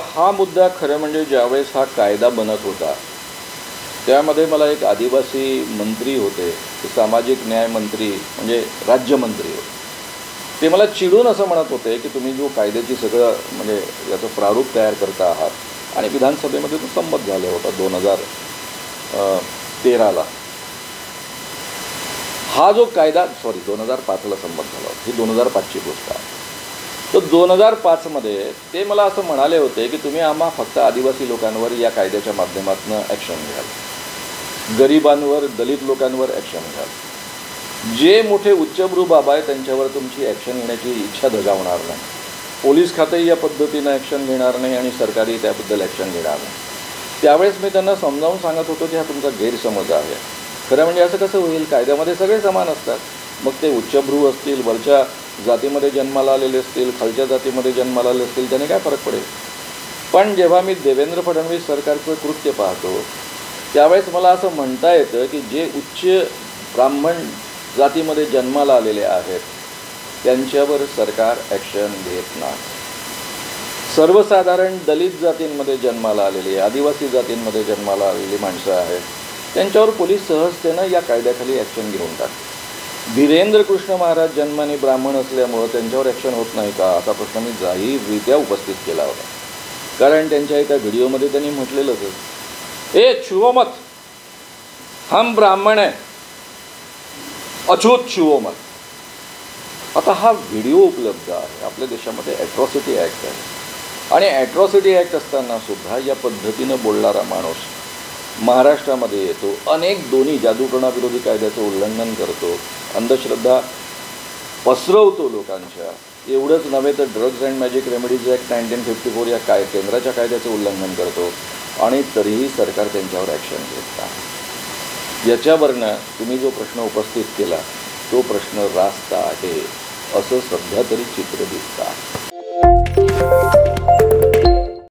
हा मुद्दा खरं म्हणजे ज्यावेळेस हा कायदा बनत होता त्यामध्ये मला एक आदिवासी मंत्री होते, सामाजिक न्याय मंत्री म्हणजे राज्यमंत्री होते. ते मला चिडून असं म्हणत होते की तुम्ही जो कायद्याची सगळं म्हणजे याचं प्रारूप तयार करता आहात आणि विधानसभेमध्ये तो संमत झाला होता 2013ला. हा जो कायदा 2005ला संमत झाला होता, ही 2005ची गोष्ट आहे. तर 2005मध्ये ते मला असं म्हणाले होते की तुम्ही आम्हा फक्त आदिवासी लोकांवर या कायद्याच्या माध्यमातून ॲक्शन घ्याल, गरिबांवर दलित लोकांवर ॲक्शन घ्याल. जे मोठे उच्चभ्रू बाबा आहे त्यांच्यावर तुमची ॲक्शन घेण्याची इच्छा दगावणार नाही. पोलीस खातेही या पद्धतीनं ॲक्शन घेणार नाही आणि सरकारही त्याबद्दल ॲक्शन घेणार नाही. त्यावेळेस मी त्यांना समजावून सांगत होतो की हा तुमचा गैरसमज आहे. खरं म्हणजे असं कसं होईल, कायद्यामध्ये सगळे समान असतात. मग ते उच्चभ्रू असतील, वरच्या जातीमध्ये जन्माला आलेले असतील, खालच्या जातीमध्ये जन्माला आले असतील, त्याने काय फरक पडेल. पण जेव्हा मी देवेंद्र फडणवीस सरकारचं कृत्य पाहतो त्यावेळेस मला असं म्हणता येतं की जे उच्च ब्राह्मण जातीमध्ये जन्माला आलेले आहेत त्यांच्यावर सरकार ॲक्शन घेत नाही. सर्वसाधारण दलित जातींमध्ये जन्माला आलेली, आदिवासी जातींमध्ये जन्माला आलेली माणसं आहेत त्यांच्यावर पोलीस सहजतेनं या कायद्याखाली ॲक्शन घेऊन टाकतात. धीरेंद्र कृष्ण महाराज जन्माने ब्राह्मण असल्यामुळं त्यांच्यावर ॲक्शन होत नाही का असा प्रश्न मी जाहीररित्या उपस्थित केला होता. कारण त्यांच्या एका व्हिडिओमध्ये त्यांनी म्हटलेलंच, ए छुओ मत, हम ब्राह्मण है, अछूत छुओ मत. आता हा व्हिडिओ उपलब्ध आहे. आपल्या देशामध्ये ॲट्रॉसिटी ॲक्ट आहे आणि ॲट्रॉसिटी ॲक्ट असताना सुद्धा या पद्धतीनं बोलणारा माणूस महाराष्ट्रामध्ये येतो, अनेक दोन्ही जादूटोणाविरोधी कायद्याचं उल्लंघन करतो, अंधश्रद्धा पसरवतो लोकांच्या. एवढंच नव्हे तर drugs and magic remedies act 1954 या केंद्राच्या कायद्याचं उल्लंघन करतो आणि तरीही सरकार त्यांच्यावर ॲक्शन घेत नाही. याच्यावरनं तुम्ही जो प्रश्न उपस्थित केला तो प्रश्न रास्त आहे असं सध्या तरी चित्र दिसतं आहे.